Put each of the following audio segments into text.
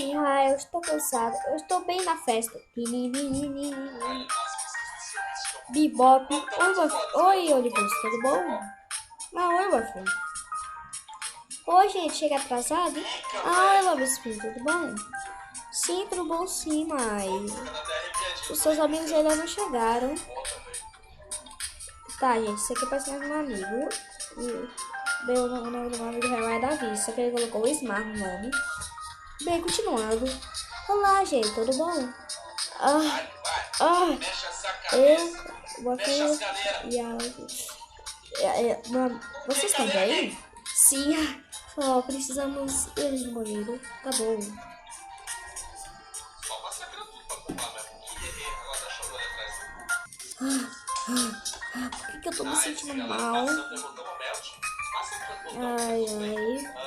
Eu estou cansada. Eu estou bem na festa. Bebop. Oi, Olivos, tudo bom? Ah, oi, meu filho. Oi, gente, chega atrasado? Ah, oi, Lobos, tudo bom? Sim, tudo bom sim, mas os seus amigos ainda não chegaram. Tá, gente, isso aqui parece mais um amigo. O nome do meu amigo real é Davi, só que ele colocou o Smart no nome. Bem, continuando. Olá, gente, tudo bom? Ah, ah, eu, você e vocês estão bem? Sim, só precisamos eles no banheiro. Tá bom. Por que eu tô me sentindo mal? Ai, ai.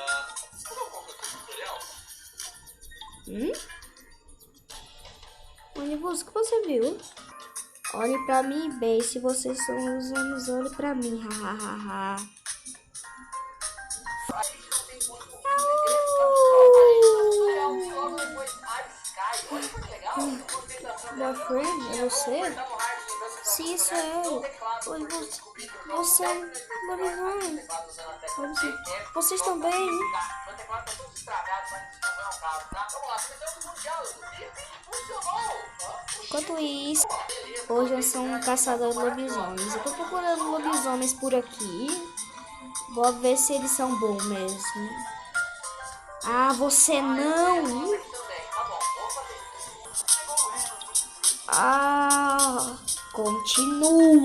Ônibus, o que você viu? Olhe pra mim bem, se vocês são os homens, olhe pra mim, hahaha. Boyfriend, é você? Sim, isso é eu. Oi, você lobisomem. Vocês também? Enquanto isso, hoje eu sou um caçador de lobisomens. Eu tô procurando lobisomens por aqui. Vou ver se eles são bons mesmo. Ah, você não? Ah, continua.